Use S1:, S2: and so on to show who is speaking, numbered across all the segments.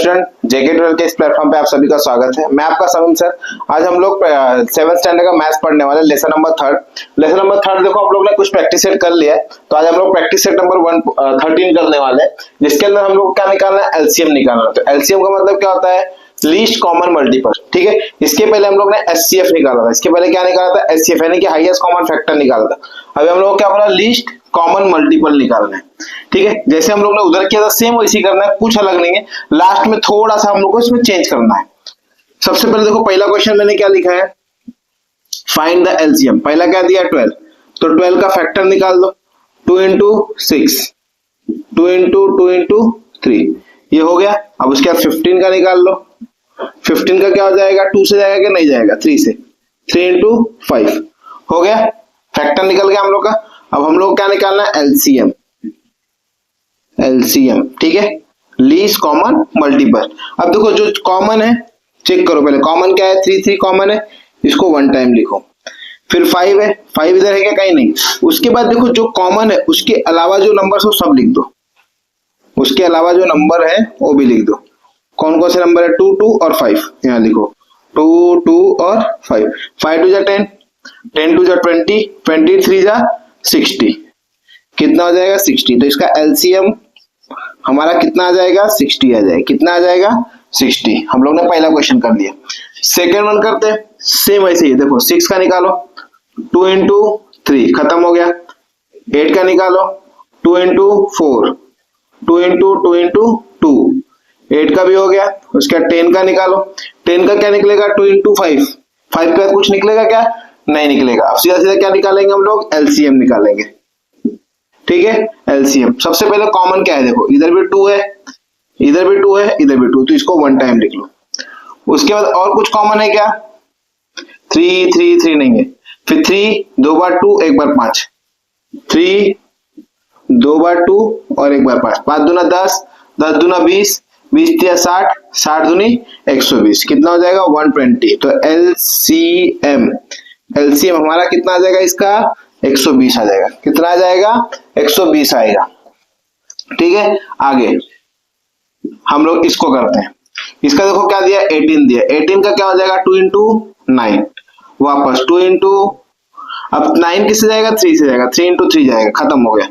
S1: Student, जेके 12 के इस platform पे आप सभी का स्वागत है। मैं आपका समीम सर। आज हम लोग 7th स्टैंडर्ड का मैथ्स पढ़ने वाले, लेसन नंबर थर्ड। देखो हम लोग ने कुछ प्रैक्टिस सेट कर लिया है, तो आज हम लोग प्रैक्टिस सेट नंबर 13 करने वाले हैं, जिसके अंदर हम लोग क्या निकालना है, एलसीएम निकालना है। तो एलसीएम का मतलब क्या होता है, लीस्ट कॉमन मल्टीपल। ठीक है, इसके पहले हम लोग ने एचसीएफ निकाला था। इसके पहले क्या निकाला था, एचसीएफ यानी कि हाईएस्ट कॉमन फैक्टर निकाला था। अभी हम लोग क्या बोला, लीस्ट कॉमन मल्टीपल निकालना है। ठीक है, जैसे हम लोग ने उधर किया था सेम वैसे करना है, कुछ अलग नहीं है। लास्ट में थोड़ा सा हम लोग को इसमें चेंज करना है। सबसे पहले देखो, पहला क्वेश्चन मैंने क्या लिखा है, फाइंड द एलसीएम। पहला क्या दिया, 12, तो 12 का फैक्टर निकाल दो। 2 इंटू 6, 2 इंटू 2 इंटू 3, ये हो गया। अब उसके बाद 15 का निकाल लो। 15 का क्या हो जाएगा, 2 से जाएगा कि नहीं जाएगा, 3 से। 3 इंटू 5 हो गया, फैक्टर निकल गया हम लोग का। अब हम लोग क्या निकालना है, एलसीएम। एलसीएम, ठीक है, लीस्ट कॉमन मल्टीपल। अब देखो जो कॉमन है चेक करो पहले, कॉमन क्या है, 3 कॉमन है, इसको 1 टाइम लिखो। फिर 5 है, 5 इधर है क्या, कहीं नहीं। उसके बाद देखो जो कॉमन है उसके अलावा जो नंबर है सब लिख दो। उसके अलावा जो नंबर है वो भी लिख दो। कौन कौन से नंबर है, 2 2 और 5, यहाँ लिखो 2 2 और 5। 5 2 जा 10, 10 2 जा 20, 20 3 जा 60, कितना हो जाएगा, 60। तो इसका एलसीएम हमारा कितना आ जाएगा, 60 आ जाएगा। कितना आ जाएगा, 60। हम लोग ने पहला क्वेश्चन कर लिया। सेकेंड वन करते हैं, सेम ऐसे ही। देखो 6 का निकालो, 2 इंटू 3 खत्म हो गया। 8 का निकालो, 2 इंटू 4, 2 इंटू 2 इंटू 2, 8 का भी हो गया। उसके बाद 10 का निकालो, 10 का क्या निकलेगा, 2 इंटू 5, 5 का कुछ निकलेगा क्या, नहीं निकलेगा। अब सीधा सीधा क्या निकालेंगे हम लोग, एलसीएम निकालेंगे। ठीक है, एलसीएम सबसे पहले कॉमन क्या है, देखो इधर भी 2 है, इधर भी 2 है, इधर भी 2, तो इसको 1 टाइम लिख लो। उसके बाद और कुछ कॉमन है क्या, 3 3 3 नहीं है। फिर 3 2 बार 2 1 बार 5, 3 2 बार 2 और 1 बार 5, 5 दूना 10, 10 दूना 20, 20 या 60, 60 दूनी 120, कितना हो जाएगा, 120। तो एलसीएम, एलसीएम हमारा कितना आ जाएगा, इसका 120 आ जाएगा। कितना आ जाएगा, 120 आएगा। ठीक है, आगे हम लोग इसको करते हैं। इसका देखो क्या दिया, 18 दिया। 18 का क्या हो जाएगा, 2 इंटू 9, वापस 2 इंटू, अब 9 किससे जाएगा, 3 से जाएगा, 3 इंटू 3 जाएगा, खत्म हो गया।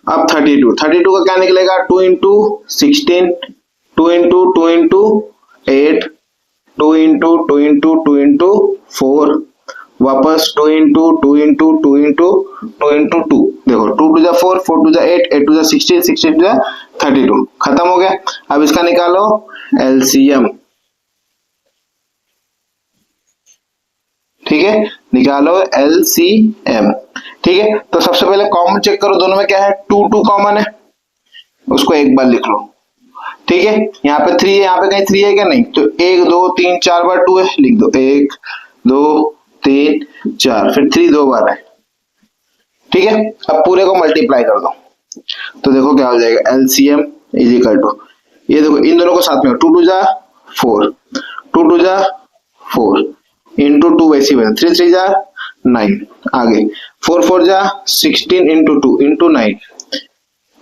S1: अब 32, 32 का क्या निकलेगा, 2 into 16, 2 into 2 into 8, 2 into 2 into 2 into 4, वापस 2 इंटू 2 इंटू 2 इंटू 2 इंटू 2। देखो 2 2 जा 4, 4 2 जा 8, 8 2 जा 16, 16 2 जा 32, खत्म हो गया। अब इसका निकालो एलसीएम। ठीक है, निकालो एलसीएम। ठीक है, तो सबसे पहले कॉमन चेक करो, दोनों में क्या है, 2 2 कॉमन है, उसको एक बार लिख लो। ठीक है, यहाँ पे 3 है, यहाँ पे कहीं 3 है क्या, नहीं। तो 1 2 3 4 बार 2 है, लिख दो 1 2 3 4, फिर 3 2 बार है। ठीक है, अब पूरे को मल्टीप्लाई कर दो, तो देखो क्या हो जाएगा, एलसीएम इज इक्वल टू, ये देखो इन दोनों को साथ में 2 2 जा 4, 2 2 जा 4 इंटू 2 वैसे ही बना, 3 3 जा 9, आगे 4 4 जा 16 इंटू 2 इंटू 9।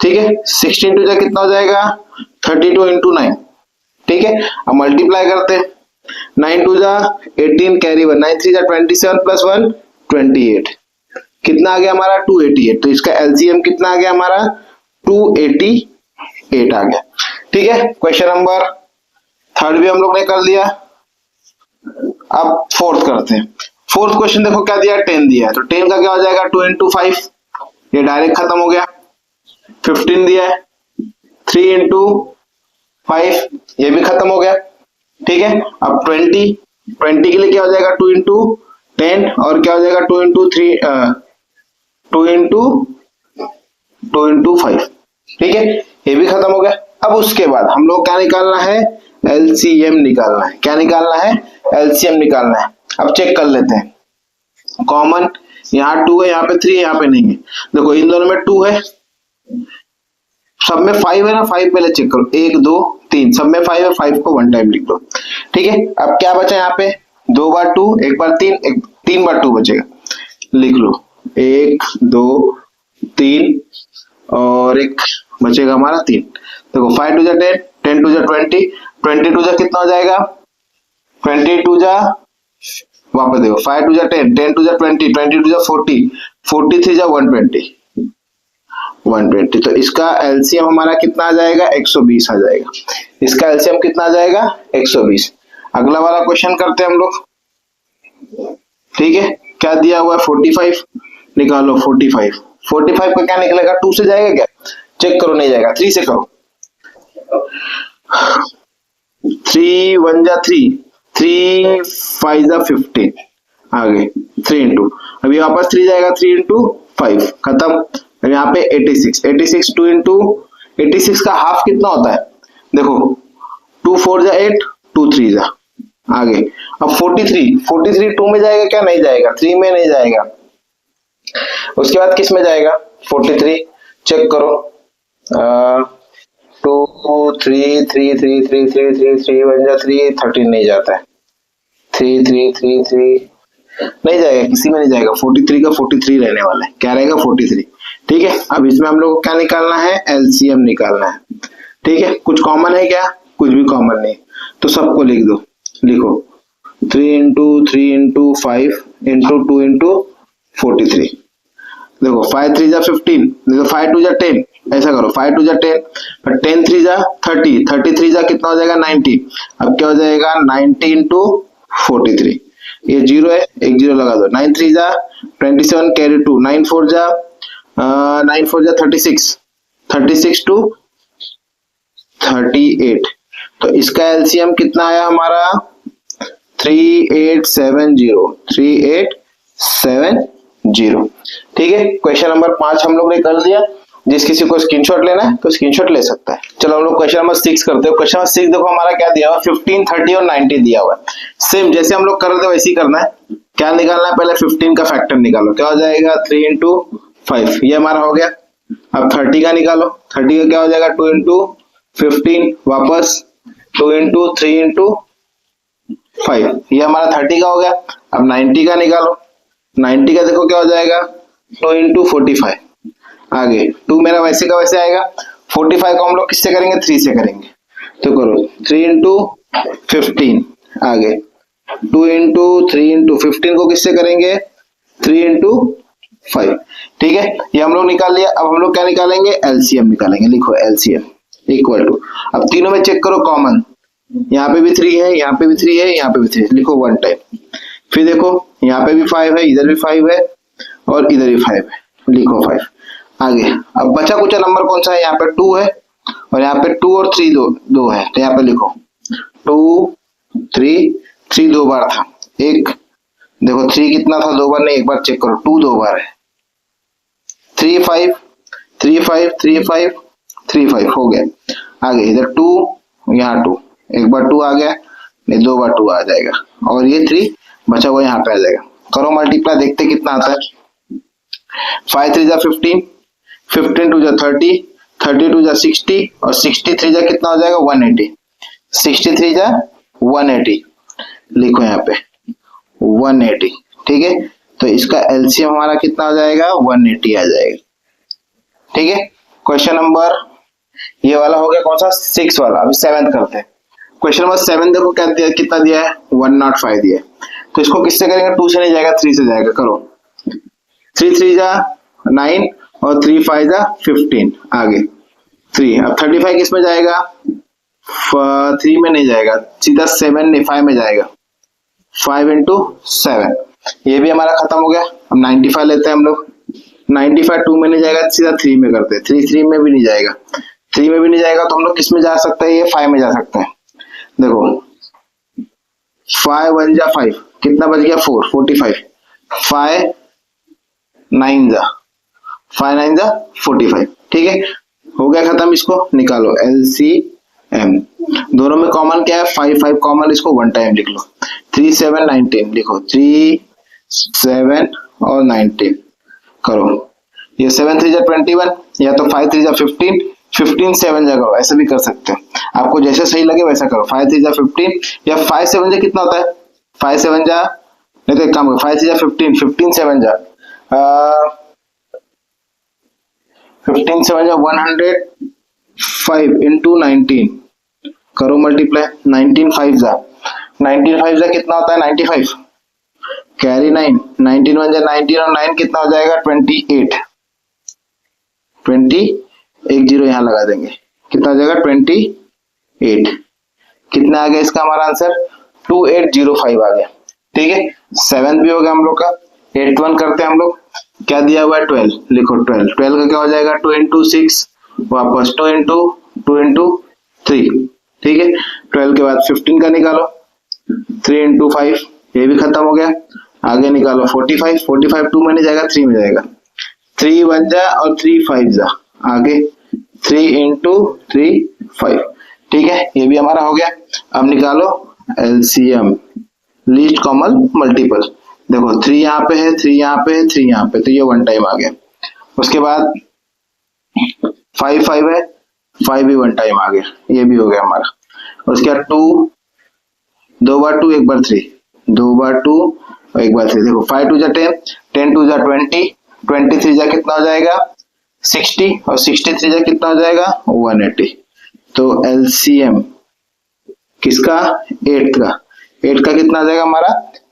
S1: ठीक है, 16 2 जा कितना हो जाएगा, 32 इंटू 9। ठीक है, अब मल्टीप्लाई करते हैं, 9 2 जा 18 कैरी 1, 9 3 जा 27 प्लस 1 28, कितना आ गया हमारा, 288। तो इसका एलसीएम कितना आ गया हमारा, 288 आ गया। ठीक है, क्वेश्चन नंबर थर्ड भी हम लोग ने कर लिया। अब फोर्थ करते हैं। फोर्थ क्वेश्चन देखो क्या दिया, 10 दिया है, तो 10 का क्या हो जाएगा, 2 इंटू 5, ये डायरेक्ट खत्म हो गया। 15 दिया है, 3 इंटू 5, ये भी खत्म हो गया। ठीक है, अब 20 के लिए क्या हो जाएगा, 2 इंटू 10 और क्या हो जाएगा, 2 इंटू 3, 2 इंटू 5। ठीक है, ये भी खत्म हो गया। अब उसके बाद हम लोग क्या निकालना है, एलसीएम निकालना है। क्या निकालना है, एलसीएम निकालना है। अब चेक कर लेते हैं, कॉमन यहाँ 2 है, यहाँ पे 3 है, यहाँ पे नहीं है। देखो इन दोनों में 2 है, सब में 5 है ना, 5 पहले चेक करो, 1 2 3, सब में 5 है, 5 को 1 टाइम लिख दो। ठीक है, अब क्या बचा यहाँ पे, 2 बार 2 1 बार 3, 3 बार 2 बचेगा, लिख लो 1 2 3 और 1 बचेगा हमारा 3। देखो 5 2 जा 10, 10 2 जा 20, 22 जा कितना हो जाएगा, 22 जा वापस देखो 5 2 जा 10, 10 2 जा 20, 22 जा 40, 43 जा 120, 120। तो इसका एलसीएम हमारा कितना आ जाएगा, 120 आ जाएगा। इसका एलसीएम कितना आ जाएगा, 120। अगला वाला क्वेश्चन करते हैं हम लोग, ठीक है। क्या दिया हुआ है, 45 निकालो। 45 का क्या निकलेगा, 2 से जाएगा क्या, चेक करो, नहीं जाएगा। 3 से करो, 3 1 जा 3, 3 5 जा 15, आगे 3 इंटू, अभी वापस 3 जाएगा, 3 इंटू 5 खत्म। अब यहाँ पे 86 2 इंटू 86 का हाफ कितना होता है, देखो 2 4 जा 8, 2 3 जा, आगे। अब 43 2 में जाएगा क्या, नहीं जाएगा, 3 में नहीं जाएगा। उसके बाद किस में जाएगा, 43, चेक करो, 2 3 3 3 3 3 3 3 1 जा 3, 13 नहीं जाता है, 3 3 3 3 नहीं जाएगा, किसी में नहीं जाएगा। 43 का 43 रहने वाला है, क्या रहेगा, 43। ठीक है, अब इसमें हम लोग को क्या निकालना है, एलसीएम निकालना है। ठीक है, कुछ कॉमन है क्या, कुछ भी कॉमन नहीं, तो सबको लिख दो। लिखो 3 इंटू 3 इंटू 5 इंटू 2 इंटू 43। देखो 5 3 जा 15, देखो 5 2 जा 10, ऐसा करो 5 2 जा 10, 10 3 जा 30, 33 जा कितना हो जाएगा, 90। अब क्या हो जाएगा, 90 इंटू 43, ये 0 है, एक 0 लगा दो। 9 3 जा 27 कैरी 2, 9 4 जा 36, 36 टू 38। तो इसका एलसीएम कितना आया हमारा, 3870। ठीक है, क्वेश्चन नंबर 5 हम लोग ने कर दिया। जिस किसी को स्क्रीनशॉट लेना है तो स्क्रीनशॉट ले सकता है। चलो हम लोग क्वेश्चन नंबर 6 करते हैं। क्वेश्चन नंबर 6 देखो हमारा क्या दिया हुआ, 15 30 और 90 दिया हुआ है। सेम जैसे हम लोग कर रहे थे वैसे ही करना है। क्या निकालना है, पहले 15 का फैक्टर निकालो, क्या हो जाएगा, 3 इंटू 5, ये हमारा हो गया। अब 30 का निकालो, 30 का क्या हो जाएगा, 2 इंटू 15, वापस 2 इंटू 3 इंटू 5, ये हमारा 30 का हो गया। अब 90 का निकालो, 90 का देखो क्या हो जाएगा, 2 इंटू 45, आगे 2 मेरा वैसे का वैसे आएगा। 45 को हम लोग किससे करेंगे, 3 से करेंगे, तो करो 3 इंटू 15, आगे 2 इंटू 3 इंटू 15 को किससे करेंगे, 3 इंटू 5। ठीक है, ये हम लोग निकाल लिया। अब हम लोग क्या निकालेंगे, एलसीएम निकालेंगे। लिखो एलसीएम इक्वल टू, अब तीनों में चेक करो कॉमन, यहाँ पे भी 3 है, यहाँ पे भी 3 है, यहाँ पे भी 3 है, लिखो 1 टाइम। फिर देखो यहाँ पे भी 5 है, इधर भी 5 है और इधर भी 5 है, लिखो 5। आगे अब बचा कुछ नंबर कौन सा है, यहाँ पे 2 है और यहाँ पे 2 और 3 दो है, तो यहाँ पे लिखो 2 3 2 बार था, एक देखो 3 कितना था, 2 बार नहीं, एक बार चेक करो, 2 2 बार है, 3 5 3 5 3 5 3 5 हो गया। आगे इधर 2, यहाँ 2, एक बार 2 आ गया, नहीं 2 बार 2 आ जाएगा, और ये 3 बचा हुआ यहाँ पे आ जाएगा। करो मल्टीप्लाई, देखते कितना आता है। 5 3 जा 15, 15 2 जा 30, 32 जा 60 और 63 जा कितना हो जाएगा, 180, 63 जा 180, लिखो यहाँ पे 180। ठीक है, तो इसका एलसीएम हमारा कितना हो जाएगा, 180 आ जाएगा। ठीक है, क्वेश्चन नंबर ये वाला हो गया, कौन सा, 6 वाला। अभी 7 करते हैं। क्वेश्चन नंबर 7 देखो क्या दिया, कितना दिया है, 105 दिया है। तो इसको किससे करेंगे, 2 से नहीं जाएगा, 3 से जाएगा। करो 3 3 जा 9 और 3 5 जा 15, आगे 3। अब 35 किस में जाएगा, 3 में नहीं जाएगा, सीधा 7 नहीं 5 में जाएगा, 5 इंटू 7, ये भी हमारा खत्म हो गया। अब 95 लेते हैं हम लोग, 95 2 में नहीं जाएगा, सीधा 3 में करते हैं, 3 में भी नहीं जाएगा, 3 में भी नहीं जाएगा, तो हम लोग किस में जा सकते हैं, ये 5 में जा सकते हैं। देखो 5 1 जा 5, कितना बच गया, 4 45, 5 9 जा 45। ठीक है, हो गया खत्म। इसको निकालो एलसीएम, दोनों में कॉमन क्या है, 5 5 कॉमन, इसको 1 टाइम लिख लो। 3 7 19, लिखो 3 7 और 19, करो ये 7 3 जा 21, या तो 5 3 जा 15, 15 7 जा करो, ऐसे भी कर सकते हो, आपको जैसे सही लगे वैसा करो। 5 3 जा 15 या 5 7 जा कितना होता है, 5 7 जा, नहीं तो एक काम करो, 5 3 जा 15, 15 7 जा 15 7 जा 105 इंटू 19, करो मल्टीप्लाई, 19 5 जा 19 5 जा कितना होता है 95, कैरी 9, 19 1 जा 19 और 9 कितना हो जाएगा 28, 20 एक जीरो यहाँ लगा देंगे, कितना हो जाएगा 28, कितना आ गया इसका हमारा आंसर 2805 आ गया। ठीक है, 7 भी हो गया हम लोग का। 8 1 करते हैं हम लोग, क्या दिया हुआ है 12, लिखो 12 का क्या हो जाएगा 2 into 6, वापस 2 into 3। ठीक है, 12 के बाद 15 का निकालो, 3 into 5, ये भी खत्म हो गया। आगे निकालो 45, 45 2 में नहीं जाएगा 3 में जाएगा, 3 1 जा और 3 5 जा, आगे 3 into 3 5। ठीक है, ये भी हमारा हो गया। अब निकालो एलसीएम, लीस्ट कॉमन मल्टीपल। देखो 3 यहाँ पे है, 3 यहाँ पे है, 3 यहाँ पे, तो ये 1 टाइम आ गया। उसके बाद 5 5 है, 5 भी 1 टाइम आ गया, ये भी हो गया हमारा। उसके बाद 2, 2 बार 2 1 बार 3, 2 बार 2 और 1 बार 3। देखो 5 2 जा 10, 10 2 जा 20, 23 जा कितना हो जाएगा 60 और 63 जा कितना हो जाएगा 180। तो एलसीएम किसका 8 का, 8 का कितना आ जाएगा हमारा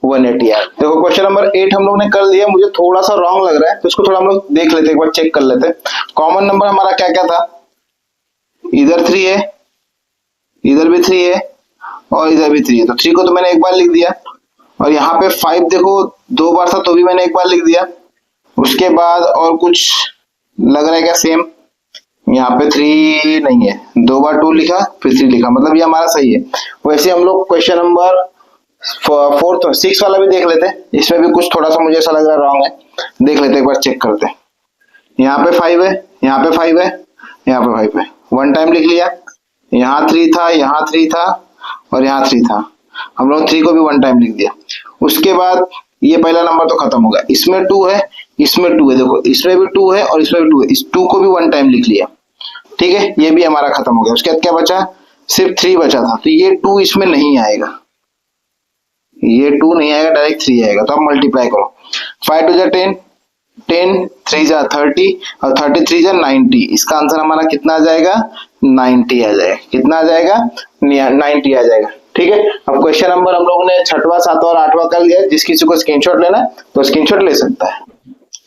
S1: 180 यार। देखो क्वेश्चन नंबर 8 हम लोग ने कर लिया, मुझे थोड़ा सा रॉन्ग लग रहा है तो इसको थोड़ा हम लोग देख लेते हैं, एक बार चेक कर लेते हैं। कॉमन नंबर हमारा क्या क्या था, इधर 3 है, इधर भी 3 है और इधर भी 3 है, तो 3 को तो मैंने एक बार लिख दिया। और यहाँ पे 5 देखो 2 बार था तो भी मैंने एक बार लिख दिया। उसके बाद और कुछ लग रहा है क्या सेम, यहाँ पे 3 नहीं है, 2 बार 2 लिखा फिर 3 लिखा, मतलब ये हमारा सही है। वैसे हम लोग क्वेश्चन नंबर 4 6 वाला भी देख लेते हैं, इसमें भी कुछ थोड़ा सा मुझे ऐसा लग रहा है रॉन्ग है, देख लेते हैं, एक बार चेक करते हैं। यहाँ पे 5 है, यहाँ पे 5 है, यहाँ पे 5 है, 1 टाइम लिख लिया। यहाँ 3 था, यहाँ 3 था और यहाँ 3 था, हम लोग 3 को भी 1 टाइम लिख दिया। उसके बाद ये पहला नंबर तो खत्म होगा, इसमें 2 है, इसमें 2 है, देखो इसमें भी 2 है और इसमें भी 2 है, इस 2 को भी 1 टाइम लिख लिया। ठीक है, ये भी हमारा खत्म हो गया। उसके बाद क्या बचा, सिर्फ 3 बचा था, तो ये 2 इसमें नहीं आएगा, ये 2 नहीं आएगा, डायरेक्ट 3 आएगा। तो अब मल्टीप्लाई करो, 5 2 जा 10, 10 3 जा 30 और 30 3 जा 90। इसका आंसर हमारा कितना आ जाएगा 90 आ जाएगा, कितना आ जाएगा 90 आ जाएगा। ठीक है, अब क्वेश्चन नंबर हम लोगों ने 6वां 7वां और 8वां कर लिया। जिस किसी को स्क्रीनशॉट लेना है तो स्क्रीनशॉट ले सकता है।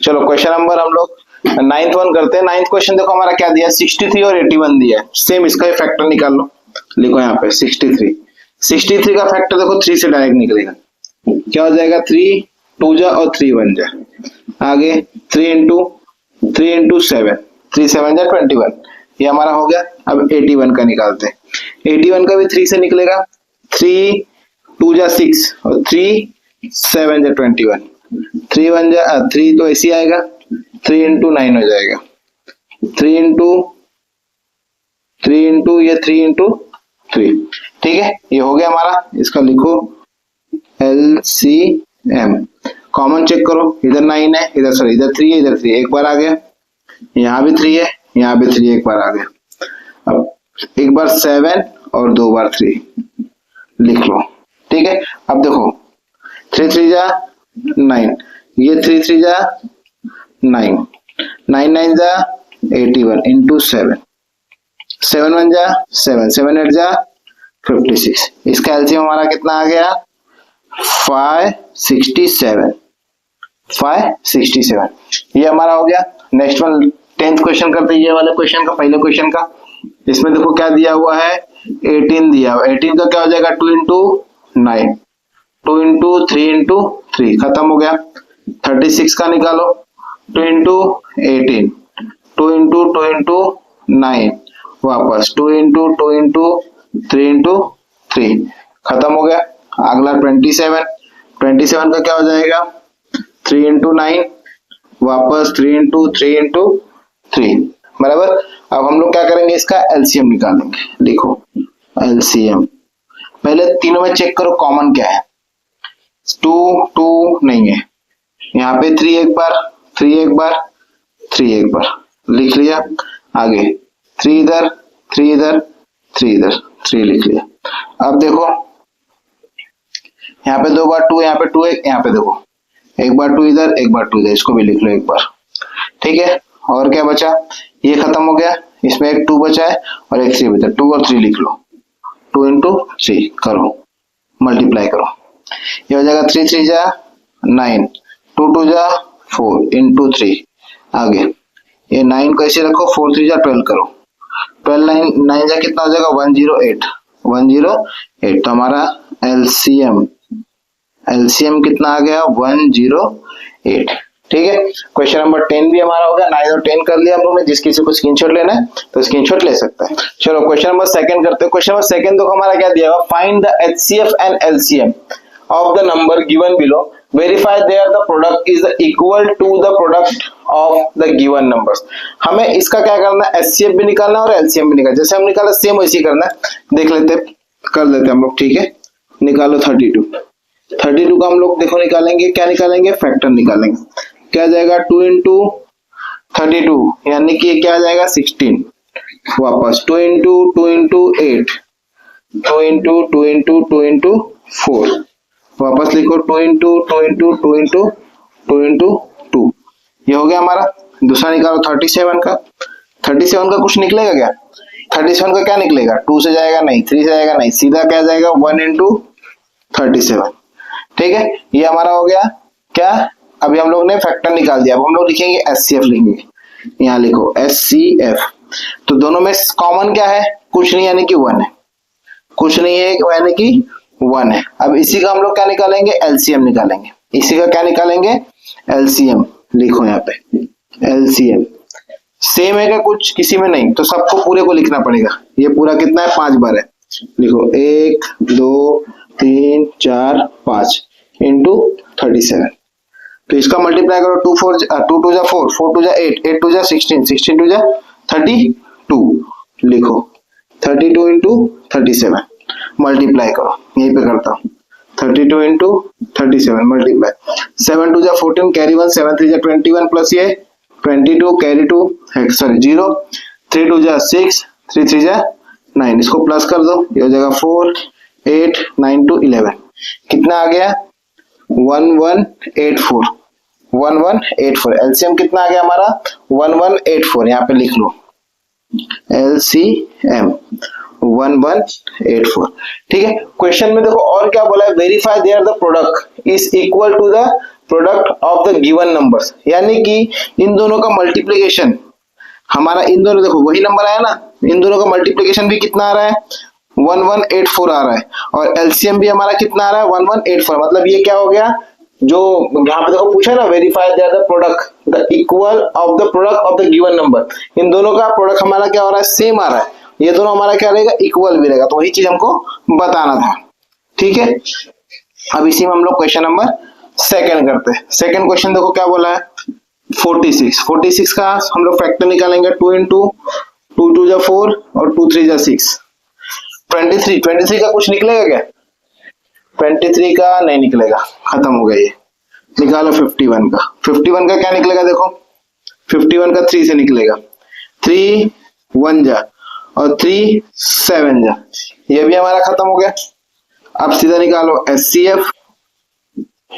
S1: चलो क्वेश्चन नंबर हम लोग 9th 1 करते हैं। 9th क्वेश्चन देखो हमारा क्या दिया, 63 और 81 दिया है। सेम इसका ही फैक्टर निकाल लो, लिखो यहाँ पे 63 का फैक्टर देखो 3 से डायरेक्ट निकलेगा, क्या हो जाएगा 3 2 जा और 3 1 जा, आगे 3 into 7, 3 7 जा 21, ये हमारा हो गया। अब 81 का निकालते हैं, 81 का भी 3 से निकलेगा, 3 2 जा 6 और 3 7 जा 21, 3 1 जा 3 तो ऐसे आएगा, 3 into 9 हो जाएगा, 3 into ये 3 into 3। ठीक है, ये हो गया हमारा। इसका लिखो LCM, कॉमन चेक करो, इधर 9 है, इधर 3 है, इधर 3 एक बार आ गया, यहाँ भी 3 है, यहाँ भी 3 एक बार आ गया। अब एक बार 7 और 2 बार 3 लिख लो। ठीक है, अब देखो 3 3 जा 9, ये 3 3 जा 9, 9 9 जा 81 into 7, 7 1 जा 7, 7 8 जा 56। इसका एलसीएम हमारा कितना आ गया 567, 567, ये हमारा हो गया। नेक्स्ट वन 10th क्वेश्चन करते हैं, ये वाले क्वेश्चन का, पहले क्वेश्चन का। इसमें देखो क्या दिया हुआ है 18 दिया हुआ, 18 का क्या हो जाएगा 2 into 9, 2 into 3 into 3 खत्म हो गया। 36 का निकालो, 2 into 18, 2 into 9, वापस 2 into 3 into 3 खत्म हो गया। अगला 27, 27 का क्या हो जाएगा 3 into 9, वापस 3 into 3 बराबर। अब हम लोग क्या करेंगे, इसका एलसीएम निकालेंगे। लिखो एलसीएम, पहले तीनों में चेक करो कॉमन क्या है, 2 नहीं है, यहाँ पे 3 एक बार, 3 एक बार, 3 एक बार लिख लिया। आगे 3 इधर, 3 इधर, 3 इधर, 3 लिख लिया। अब देखो यहाँ पे 2 बार 2, यहाँ पे 2 है, यहाँ पे देखो एक बार 2 इधर, एक बार 2 इधर, इसको भी लिख लो एक बार। ठीक है, और क्या बचा, ये खत्म हो गया, इसमें एक 2 बचा है और एक 3 बचा, 2 और 3 लिख लो, 2 इंटू 3 करो, मल्टीप्लाई करो, ये हो जाएगा 3 3 जा 9, 2 2 जा 4 इंटू 3, आगे ये 9 को ऐसे रखो, 4 3 जा 12 करो, 12 9 जा कितना हो जाएगा 108, 108। तो हमारा एलसीएम कितना आ गया 108। ठीक है, क्वेश्चन नंबर 10 भी हमारा हो गया, 9 और 10 कर लिया हम लोग ने। जिस किसी को स्क्रीनशॉट लेना है तो स्क्रीनशॉट ले सकता है। चलो क्वेश्चन नंबर सेकंड करते हैं। क्वेश्चन नंबर सेकंड देखो हमारा क्या दिया हुआ, find the HCF and LCM of the number given below, verify there the product is equal to the product of the given numbers. हमें इसका क्या करना है, एचसीएफ भी निकालना है और एलसीएम भी निकालना, जैसे हम निकाला सेम वैसे ही करना है। देख लेते कर लेते हम लोग। ठीक है, निकालो 32 का हम लोग देखो निकालेंगे, क्या निकालेंगे, फैक्टर निकालेंगे। क्या जाएगा 2 इंटू 32 यानी कि क्या जाएगा 16, वापस 2 इंटू 8, 2 इंटू 4, वापस लिखो 2 इंटू 2, ये हो गया हमारा। दूसरा निकालो 37 का, 37 का कुछ निकलेगा क्या, 37 का क्या निकलेगा, 2 से जाएगा नहीं, 3 से जाएगा नहीं, सीधा क्या जाएगा 1 इंटू 37। ठीक है, ये हमारा हो गया क्या, अभी हम लोग ने फैक्टर निकाल दिया। अब हम लोग लिखेंगे एचसीएफ, लिखेंगे यहाँ लिखो एचसीएफ। तो दोनों में कॉमन क्या है, कुछ नहीं यानी कि 1 है, कुछ नहीं है यानी कि 1 है। अब इसी का हम लोग क्या निकालेंगे, एलसीएम निकालेंगे। इसी का क्या निकालेंगे, एलसीएम। लिखो यहाँ पे एलसीएम। सेम है क्या कुछ, किसी में नहीं, तो सबको पूरे को लिखना पड़ेगा। ये पूरा कितना है, 5 बार है। लिखो 1 2 3 4 5 इंटू 37। तो इसका मल्टीप्लाई करो, 2 2 जा 4, 4 2 जा 8, 8 2 जा 16, 16 2 जा 32। लिखो 32 इंटू 37, मल्टीप्लाई करो, यहीं पे करता हूँ 32 इंटू 37 मल्टीप्लाई, 7 2 जा 14, कैरी 1, 7 3 जा 21 प्लस ये 22 कैरी 2 सॉरी 0, 3 2 जा 6, 3 3 जा 9, इसको प्लस कर दो, ये हो जाएगा 4 8 9 2 11। कितना आ गया 1184, 1184। एलसीएम कितना आ गया हमारा 1184, यहाँ पे लिख लो एलसीएम 1184। ठीक है, क्वेश्चन में देखो और क्या बोला है, verify there the product is equal to the product of the given numbers, यानी कि इन दोनों का मल्टीप्लीकेशन हमारा, इन दोनों देखो वही नंबर आया ना, इन दोनों का मल्टीप्लीकेशन भी कितना आ रहा है 1184 आ रहा है, और एलसीएम भी हमारा कितना आ रहा है 1184। मतलब ये क्या हो गया, जो यहाँ पे देखो पूछा ना, verify there the product the equal of the product of the given number, इन दोनों का प्रोडक्ट हमारा क्या हो रहा है, सेम आ रहा है, ये दोनों हमारा क्या रहेगा, इक्वल भी रहेगा। तो वही चीज हमको बताना था। ठीक है, अब इसी में हम लोग क्वेश्चन नंबर सेकंड करते हैं। सेकंड क्वेश्चन देखो क्या बोला है, 46 का हम लोग फैक्टर निकालेंगे, 2 इंटू 2 2 जा 4 और 2 3 जा 6, 23 का कुछ निकलेगा क्या, 23 का नहीं निकलेगा, खत्म हो गया ये। निकालो 51 का, 51 का क्या निकलेगा, देखो 51 का 3 से निकलेगा, 3 1 जा और 3 7 जा, ये भी हमारा खत्म हो गया। अब सीधा निकालो एचसीएफ,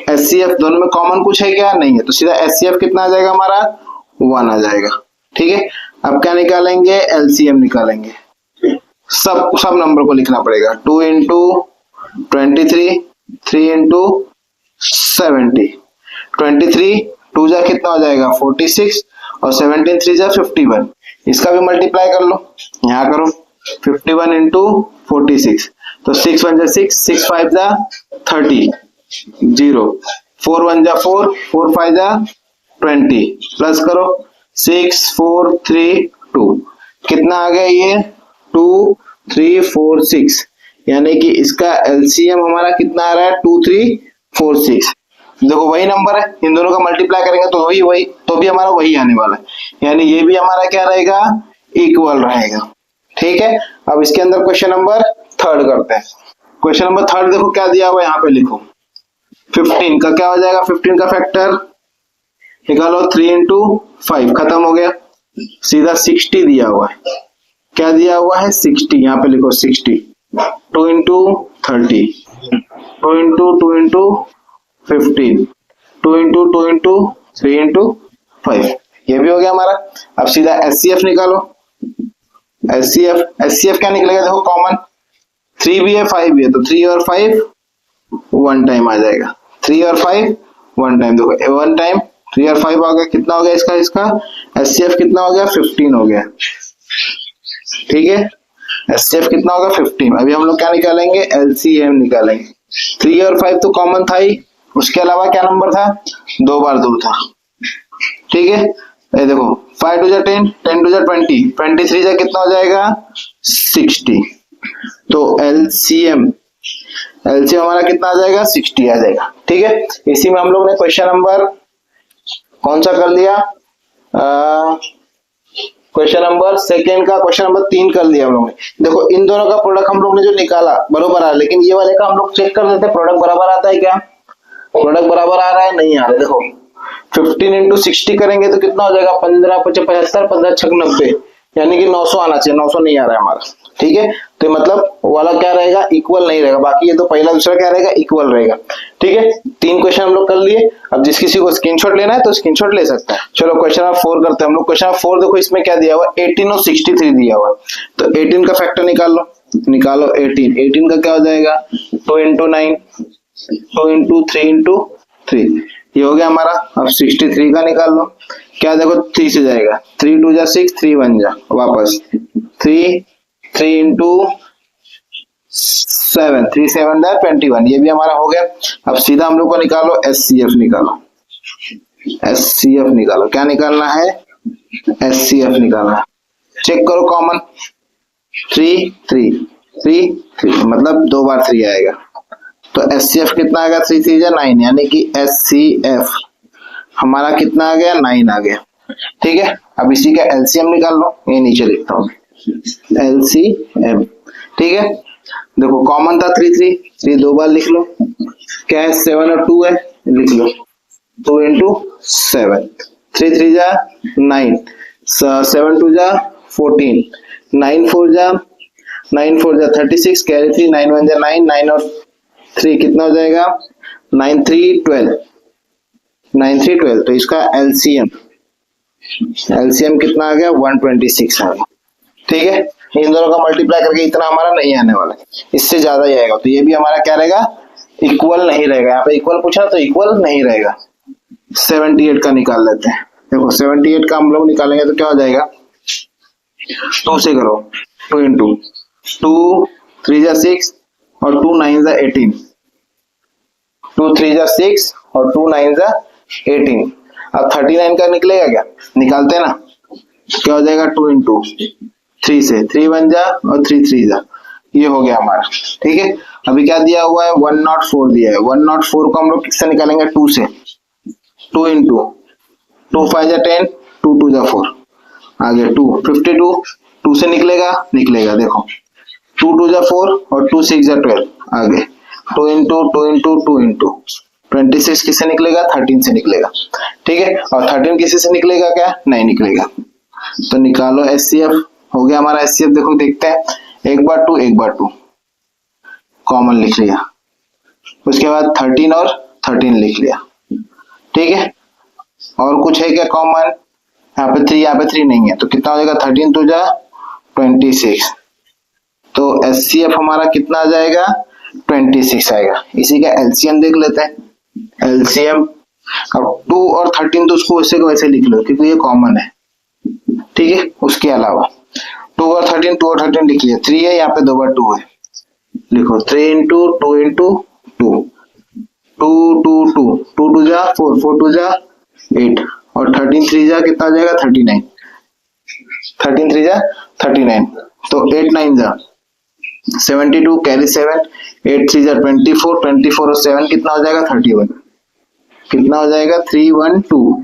S1: एचसीएफ दोनों में कॉमन कुछ है क्या, नहीं है, तो सीधा एचसीएफ कितना आ जाएगा हमारा 1 आ जाएगा। ठीक है, अब क्या निकालेंगे, एलसीएम निकालेंगे। सब नंबर को लिखना पड़ेगा, 2 इंटू 23, 3 इंटू 70, 23 2 जा कितना हो जाएगा 46 और 17 3 जा 51, इसका भी मल्टीप्लाई कर लो, यहाँ करो 51 इंटू 46, तो 6 1 जा 6, 6 5 जा 30, 0 4 1 जा 4, 4 5 जा 20, प्लस करो 6 4 3 2, कितना आ गया ये 2 3 4 6, यानी कि इसका एलसीएम हमारा कितना आ रहा है 2 3 4 6। देखो वही नंबर है, इन दोनों का मल्टीप्लाई करेंगे तो वही तो भी हमारा वही आने वाला है, यानी ये भी हमारा क्या रहेगा, इक्वल रहेगा। ठीक है, अब इसके अंदर क्वेश्चन नंबर थर्ड करते हैं। क्वेश्चन नंबर थर्ड देखो क्या दिया हुआ है, यहाँ पे लिखो 15 का क्या हो जाएगा, 15 का फैक्टर निकालो 3 इंटू 5, खत्म हो गया। सीधा 60 दिया हुआ है, क्या दिया हुआ है 60, यहाँ पे लिखो 60, 2 into 30, 2 into 2 into 15, 2 into 2 into 3 into 5, ये भी हो गया हमारा। अब सीधा एचसीएफ निकालो, एचसीएफ क्या निकलेगा, देखो कॉमन 3 भी है 5 भी है, तो 3 और 5 वन टाइम आ जाएगा। 3 और 5 वन टाइम, देखो वन टाइम 3 और 5 आ गया, कितना हो गया इसका एचसीएफ कितना हो गया 15 हो गया। ठीक है, एचसीएफ कितना होगा 15। अभी हम लोग क्या निकालेंगे, एलसीएम निकालेंगे। 3 और 5 तो कॉमन था ही, उसके अलावा क्या नंबर था, 2 बार दूर था। ठीक है, ये देखो 5 टू जा 10, 10 टू जा 20, 23 जा कितना हो जाएगा 60। तो एलसीएम हमारा कितना आ जाएगा 60 आ जाएगा। ठीक है, इसी में हम लोग ने क्वेश्चन नंबर कौन सा कर लिया, क्वेश्चन नंबर सेकेंड का क्वेश्चन नंबर 3 कर लिया हम लोग ने। देखो इन दोनों का प्रोडक्ट हम लोग ने जो निकाला बराबर आ, लेकिन ये वाले का हम लोग चेक कर देते प्रोडक्ट बराबर आता है क्या, प्रोडक्ट बराबर आ रहा है नहीं आ रहा है। देखो 15 इंटू 60 करेंगे तो कितना हो जाएगा 15 × 75, 15 × 6 90, यानी कि 900 आना चाहिए, 900 नहीं आ रहा है हमारा। ठीक है, तो मतलब वाला क्या रहेगा, इक्वल नहीं रहेगा। बाकी ये तो पहला दूसरा क्या रहेगा, इक्वल रहेगा। ठीक है, 3 क्वेश्चन हम लोग कर लिए। अब जिस किसी को स्क्रीनशॉट लेना है तो स्क्रीनशॉट ले सकता है। चलो क्वेश्चन नंबर 4 करते हैं हम लोग। क्वेश्चन नंबर 4 देखो, इसमें क्या दिया हुआ 18 और 63 दिया हुआ, तो 18 का फैक्टर निकालो 18 का क्या हो जाएगा 2 × 9, 2 × 3 × 3, ये हो गया हमारा। अब 63 का निकाल लो, क्या देखो 3 से जाएगा, 3 2 जा 6, 3 1 जा वापस 3 × 7, 3 7 जा 21, ये भी हमारा हो गया। अब सीधा हम लोग को निकालो एचसीएफ निकालो, क्या निकालना है एचसीएफ निकालना। चेक करो कॉमन 3 3 3 3, मतलब 2 बार 3 आएगा, तो एचसीएफ कितना आएगा 3 3 जा 9, यानी कि एचसीएफ हमारा कितना आ गया 9 आ गया। ठीक है, अब इसी का एलसीएम निकाल लो, ये नीचे लिखता हूँ एलसीएम। ठीक है, देखो कॉमन था 3 3 3, 2 बार लिख लो, क्या है 7 और 2 है, लिख लो 2 × 7, 3 3 जा 9, 7 2 जा 14, 9 4 जा 36, कैरी 3, 9 1 जा 9, 9 और 3 कितना हो जाएगा 9 3 12, तो इसका एलसीएम कितना आ गया 126 आ गया। ठीक है, इन दोनों का मल्टीप्लाई करके इतना हमारा नहीं आने वाला, इससे ज्यादा ही आएगा, तो ये भी हमारा क्या रहेगा इक्वल नहीं रहेगा। यहाँ पे इक्वल पूछा तो इक्वल नहीं रहेगा। 78 का निकाल लेते हैं। देखो 78 का हम लोग निकालेंगे तो क्या हो जाएगा, 2 से करो, 2 × 2 3 जा 6 और 2 9 जा 18, 2 3 जा 6 और 2 9 जा 18। अब 39 का निकलेगा क्या, निकालते हैं ना, क्या हो जाएगा 2 × 3 से 3 1 जा और 3 3 जा, ये हो गया हमारा। ठीक है, अभी क्या दिया हुआ है 104 दिया है, 104 को हम लोग किससे निकालेंगे 2 से, 2 × 2 5 जा 10, 2 2 जा 4, आगे 2 52, 2 से निकलेगा देखो 2 2 जा 4 और 2 6 जा 12, आगे 2 × 2 × 26 किससे निकलेगा 13 से निकलेगा। ठीक है, और 13 किसी से निकलेगा क्या, नहीं निकलेगा, तो निकालो एचसीएफ। हो गया हमारा एचसीएफ, देखो देखते हैं, 1 बार 2 कॉमन लिख लिया, उसके बाद 13 और 13 लिख लिया। ठीक है, और कुछ है क्या कॉमन, यहाँ पे 3 नहीं है, तो कितना हो जाएगा 13 2 जा 26, तो एचसीएफ हमारा कितना आ जाएगा 26 आएगा। इसी का एलसीएम देख लेते हैं, एलसीएम। अब 2 और 13 तो उसको वैसे को वैसे लिख लो क्योंकि ये कॉमन है। ठीक है, उसके अलावा 2 और 13 लिख लिया, 3 है यहाँ पे 2 बार 2 है, लिखो 3 × 2 × 2 2 2 2 जा 4, 4 2 जा 8 और 13 3 जा कितना आ जाएगा 39, 13 3 जा 39, तो 8 9 जा 72, कैरी 7, 8 3 जा 24, 24 और 7 कितना हो जाएगा 31, कितना हो जाएगा 312,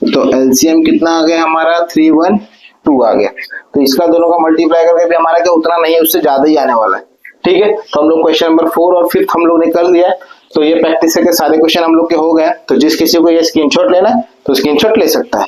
S1: तो एलसीएम कितना आ गया हमारा 312 आ गया। तो इसका दोनों का मल्टीप्लाई करके भी हमारा क्या उतना नहीं है, उससे ज्यादा ही आने वाला है। ठीक है, तो हम लोग क्वेश्चन नंबर 4 और 5 हम लोग ने कर लिया है, तो ये प्रैक्टिस करके सारे क्वेश्चन हम लोग के हो गए। तो जिस किसी को ये स्क्रीनशॉट लेना है तो स्क्रीनशॉट ले सकता है।